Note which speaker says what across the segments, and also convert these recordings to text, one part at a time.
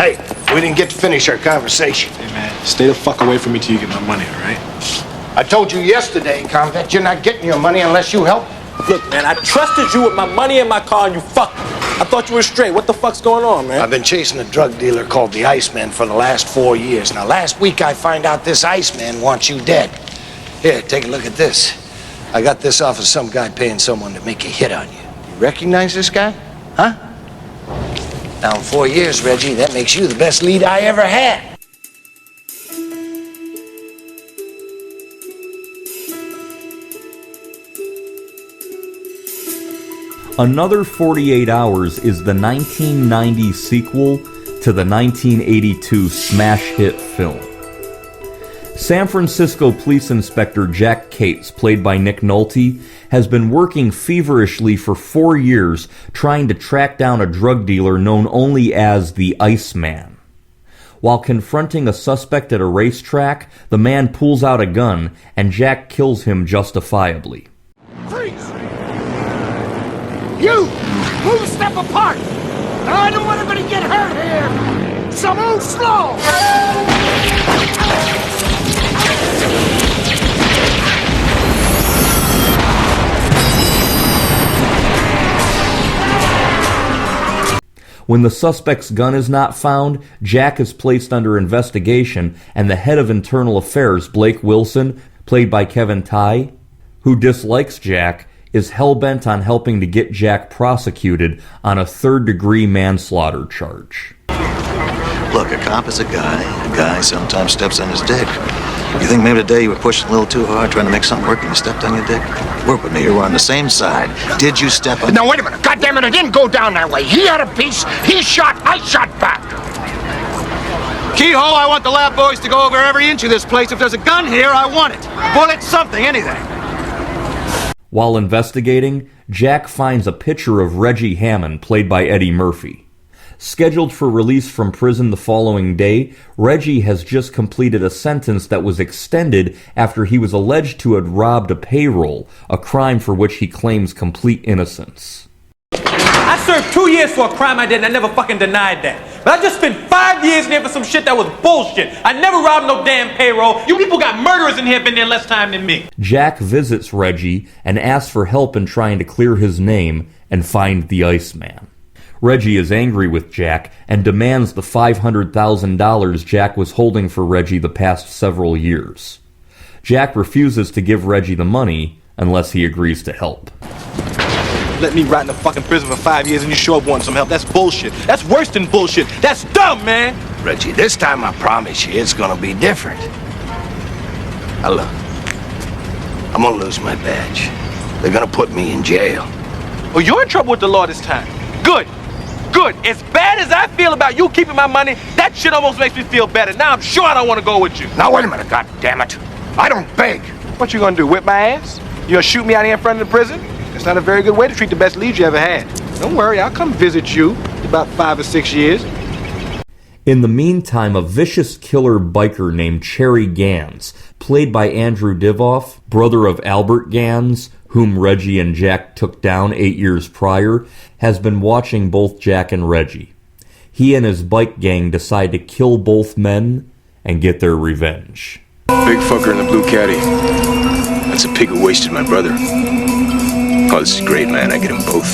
Speaker 1: Hey, we didn't get to finish our conversation.
Speaker 2: Hey, man, stay the fuck away from me till you get my money, all right?
Speaker 1: I told you yesterday, Convict, you're not getting your money unless you help.
Speaker 3: Look, man, I trusted you with my money and my car, and you fucked me. I thought you were straight. What the fuck's going on, man?
Speaker 1: I've been chasing a drug dealer called the Iceman for the last 4 years. Now, last week I find out this Iceman wants you dead. Here, take a look at this. I got this off of some guy paying someone to make a hit on you. You recognize this guy? Huh? Now, in 4 years, Reggie, that makes you the best lead I ever had.
Speaker 4: Another 48 Hours is the 1990 sequel to the 1982 smash hit film. San Francisco Police Inspector Jack Cates, played by Nick Nolte, has been working feverishly for 4 years trying to track down a drug dealer known only as the Iceman. While confronting a suspect at a racetrack, the man pulls out a gun and Jack kills him justifiably.
Speaker 1: Freeze! You! Move a step apart! I don't want anybody to get hurt here! So move slow!
Speaker 4: When the suspect's gun is not found, Jack is placed under investigation, and the head of Internal Affairs, Blake Wilson, played by Kevin Tighe, who dislikes Jack, is hell-bent on helping to get Jack prosecuted on a third-degree manslaughter charge.
Speaker 5: Look, a cop is a guy. A guy sometimes steps on his dick. You think maybe today you were pushing a little too hard, trying to make something work, and you stepped on your dick? Work with me. We're on the same side. Did you step on...
Speaker 1: No, wait a minute. God damn it, it didn't go down that way. He had a piece. He shot. I shot back.
Speaker 6: Keyhole, I want the lab boys to go over every inch of this place. If there's a gun here, I want it. Bullet, something, anything.
Speaker 4: While investigating, Jack finds a picture of Reggie Hammond, played by Eddie Murphy. Scheduled for release from prison the following day, Reggie has just completed a sentence that was extended after he was alleged to have robbed a payroll, a crime for which he claims complete innocence.
Speaker 3: I served 2 years for a crime I did, and I never fucking denied that. But I just spent 5 years in there for some shit that was bullshit. I never robbed no damn payroll. You people got murderers in here, been there less time than me.
Speaker 4: Jack visits Reggie and asks for help in trying to clear his name and find the Iceman. Reggie is angry with Jack and demands the $500,000 Jack was holding for Reggie the past several years. Jack refuses to give Reggie the money unless he agrees to help.
Speaker 3: Let me rot in the fucking prison for 5 years and you show up wanting some help. That's bullshit. That's worse than bullshit. That's dumb, man.
Speaker 1: Reggie, this time I promise you it's gonna be different. Now look, I'm gonna lose my badge. They're gonna put me in jail.
Speaker 3: Well, you're in trouble with the law this time. Good. Good. As bad as I feel about you keeping my money, that shit almost makes me feel better. Now I'm sure I don't want to go with you.
Speaker 1: Now wait a minute, God damn it! I don't beg.
Speaker 3: What you gonna do, whip my ass? You gonna shoot me out here in front of the prison? It's not a very good way to treat the best lead you ever had. Don't worry, I'll come visit you in about 5 or 6 years.
Speaker 4: In the meantime, a vicious killer biker named Cherry Gans, played by Andrew Divoff, brother of Albert Gans, whom Reggie and Jack took down 8 years prior, has been watching both Jack and Reggie. He and his bike gang decide to kill both men and get their revenge.
Speaker 7: Big fucker in the blue caddy. That's a pig who wasted my brother. Oh, this is great, man. I get them both.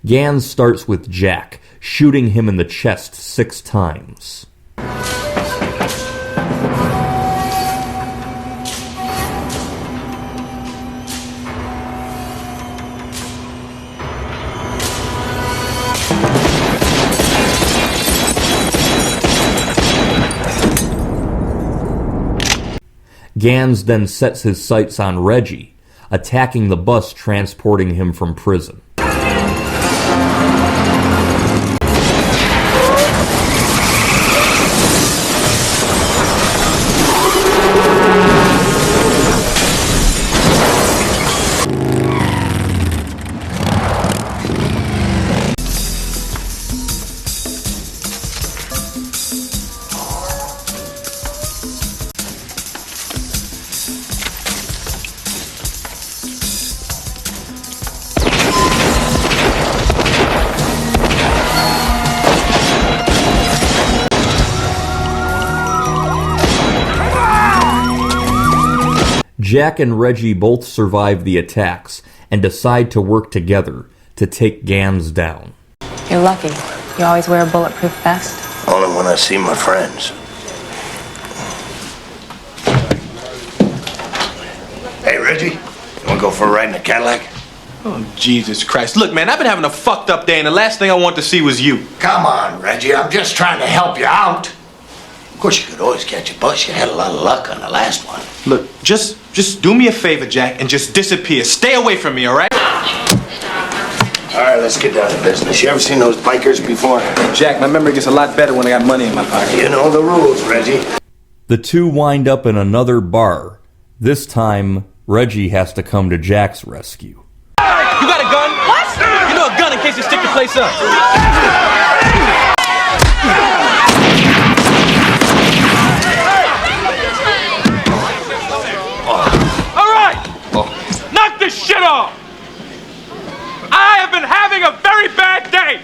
Speaker 4: Gans starts with Jack, shooting him in the chest 6 times. Gans then sets his sights on Reggie, attacking the bus transporting him from prison. Jack and Reggie both survive the attacks and decide to work together to take Gans down.
Speaker 8: You're lucky. You always wear a bulletproof vest.
Speaker 1: Only when I see my friends. Hey, Reggie, you wanna go for a ride in a Cadillac?
Speaker 3: Oh, Jesus Christ. Look, man, I've been having a fucked up day, and the last thing I want to see was you.
Speaker 1: Come on, Reggie, I'm just trying to help you out. Of course, you could always catch a bus. You had a lot of luck on the last one.
Speaker 3: Look, just do me a favor, Jack, and just disappear. Stay away from me, all right?
Speaker 1: All right, let's get down to business. You ever seen those bikers before?
Speaker 3: Jack, my memory gets a lot better when I got money in my pocket.
Speaker 1: You know the rules, Reggie.
Speaker 4: The two wind up in another bar. This time, Reggie has to come to Jack's rescue.
Speaker 3: You got a gun? What? You know a gun in case you stick the place up. All right! Knock this shit off! I have been having a very bad day.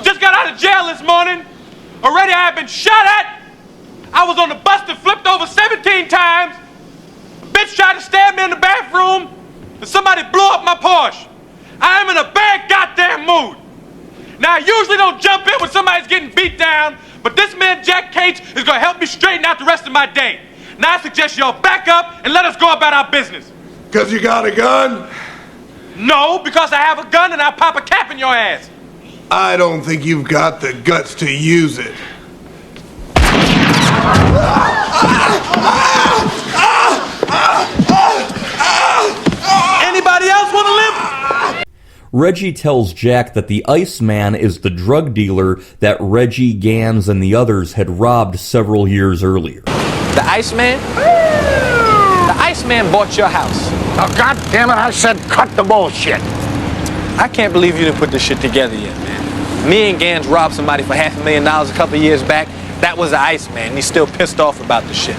Speaker 3: Just got out of jail this morning. Already I have been shot at. I was on the bus that flipped over 17 times. A bitch tried to stab me in the bathroom. And somebody blew up my Porsche. I am in a bad goddamn mood. Now, I usually don't jump in when somebody's getting beat down, but this man, Jack Cates, is gonna help me straighten out the rest of my day. Now, I suggest y'all back up and let us go about our business.
Speaker 9: Because you got a gun?
Speaker 3: No, because I have a gun and I'll pop a cap in your ass.
Speaker 9: I don't think you've got the guts to use it.
Speaker 3: Anybody else want to live?
Speaker 4: Reggie tells Jack that the Iceman is the drug dealer that Reggie, Gans, and the others had robbed several years earlier.
Speaker 6: The Iceman? The Iceman bought your house.
Speaker 1: Oh, God damn it, I said cut the bullshit.
Speaker 6: I can't believe you didn't put this shit together yet, man. Me and Gans robbed somebody for $500,000 a couple years back. That was the Iceman. He's still pissed off about the shit.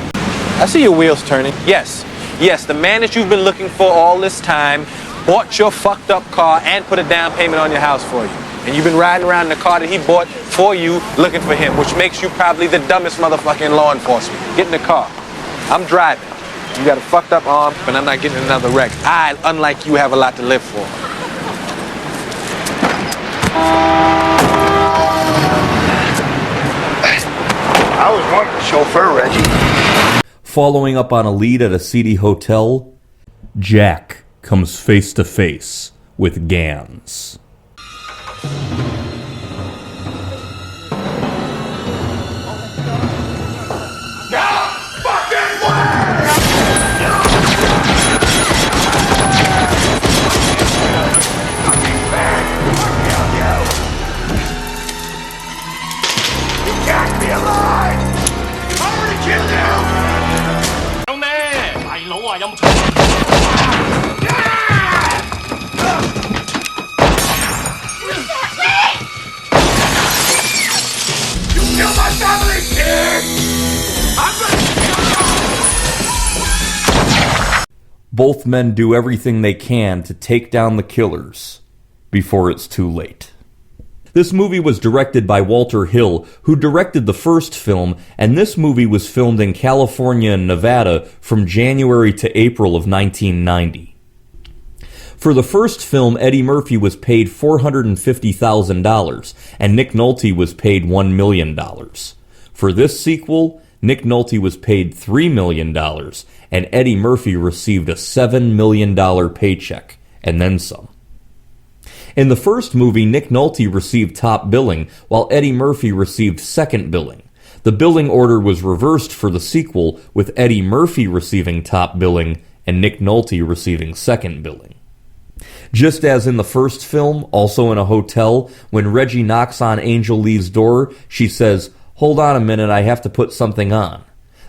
Speaker 6: I see your wheels turning. Yes, the man that you've been looking for all this time bought your fucked up car and put a down payment on your house for you. And you've been riding around in the car that he bought for you looking for him, which makes you probably the dumbest motherfucker in law enforcement. Get in the car. I'm driving. You got a fucked up arm, but I'm not getting another wreck. I, unlike you, have a lot to live for.
Speaker 1: I was once a chauffeur, Reggie.
Speaker 4: Following up on a lead at a seedy hotel, Jack comes face to face with Gans. Both men do everything they can to take down the killers before it's too late. This movie was directed by Walter Hill, who directed the first film, and this movie was filmed in California and Nevada from January to April of 1990. For the first film, Eddie Murphy was paid $450,000, and Nick Nolte was paid $1 million. For this sequel, Nick Nolte was paid $3 million, and Eddie Murphy received a $7 million paycheck, and then some. In the first movie, Nick Nolte received top billing, while Eddie Murphy received second billing. The billing order was reversed for the sequel, with Eddie Murphy receiving top billing and Nick Nolte receiving second billing. Just as in the first film, also in a hotel, when Reggie knocks on Angel Lee's door, she says, "Hold on a minute, I have to put something on."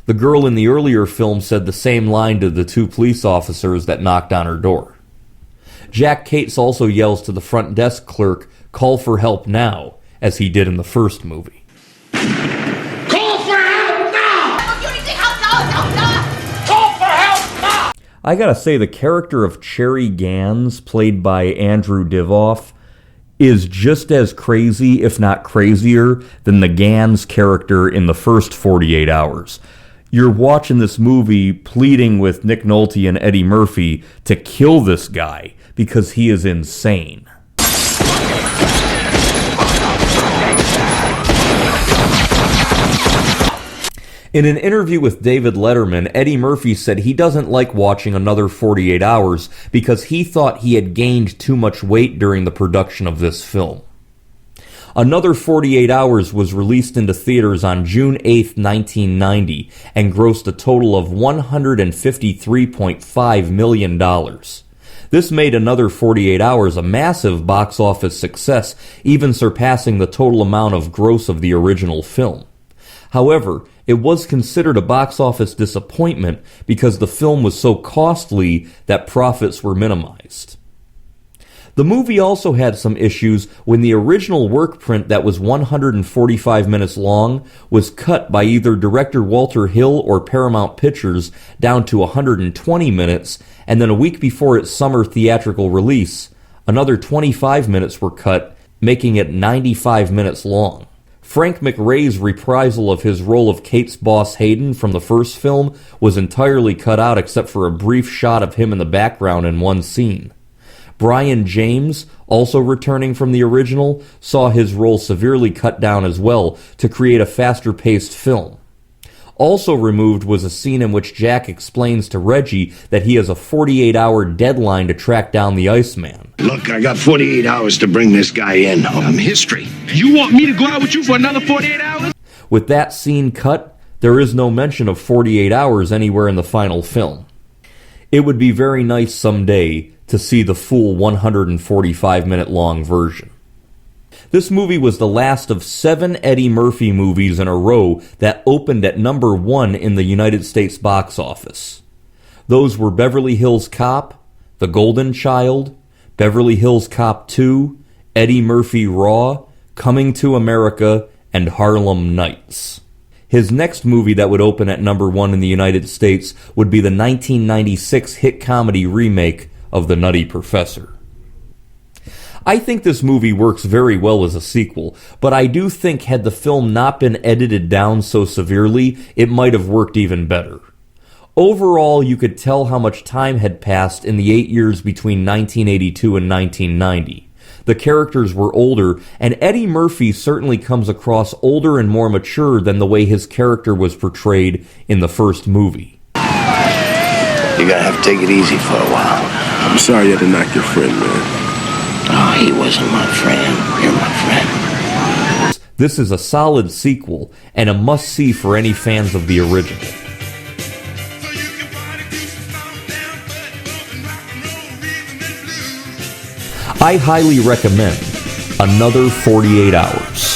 Speaker 4: The girl in the earlier film said the same line to the two police officers that knocked on her door. Jack Cates also yells to the front desk clerk, "Call for help now," as he did in the first movie.
Speaker 9: Call for help now! Call for help now!
Speaker 4: I gotta say, the character of Cherry Gans, played by Andrew Divoff, is just as crazy, if not crazier, than the Gans character in the first 48 Hours. You're watching this movie pleading with Nick Nolte and Eddie Murphy to kill this guy because he is insane. In an interview with David Letterman, Eddie Murphy said he doesn't like watching Another 48 Hours because he thought he had gained too much weight during the production of this film. Another 48 Hours was released into theaters on June 8, 1990, and grossed a total of $153.5 million. This made Another 48 Hours a massive box office success, even surpassing the total amount of gross of the original film. However, it was considered a box office disappointment because the film was so costly that profits were minimized. The movie also had some issues when the original work print that was 145 minutes long was cut by either director Walter Hill or Paramount Pictures down to 120 minutes, and then a week before its summer theatrical release, another 25 minutes were cut, making it 95 minutes long. Frank McRae's reprisal of his role of Kate's boss Hayden from the first film was entirely cut out except for a brief shot of him in the background in one scene. Brian James, also returning from the original, saw his role severely cut down as well to create a faster-paced film. Also removed was a scene in which Jack explains to Reggie that he has a 48-hour deadline to track down the Iceman.
Speaker 1: Look, I got 48 hours to bring this guy in. I'm history.
Speaker 3: You want me to go out with you for another 48 hours?
Speaker 4: With that scene cut, there is no mention of 48 hours anywhere in the final film. It would be very nice someday to see the full 145-minute long version. This movie was the last of 7 Eddie Murphy movies in a row that opened at number 1 in the United States box office. Those were Beverly Hills Cop, The Golden Child, Beverly Hills Cop 2, Eddie Murphy Raw, Coming to America, and Harlem Nights. His next movie that would open at number 1 in the United States would be the 1996 hit comedy remake of The Nutty Professor. I think this movie works very well as a sequel, but I do think had the film not been edited down so severely, it might have worked even better. Overall, you could tell how much time had passed in the 8 years between 1982 and 1990. The characters were older, and Eddie Murphy certainly comes across older and more mature than the way his character was portrayed in the first movie.
Speaker 1: You're gonna have to take it easy for a while.
Speaker 7: I'm sorry you had to knock your friend, man.
Speaker 1: Oh, he wasn't my friend. You're my friend.
Speaker 4: This is a solid sequel, and a must-see for any fans of the original. I highly recommend Another 48 Hours.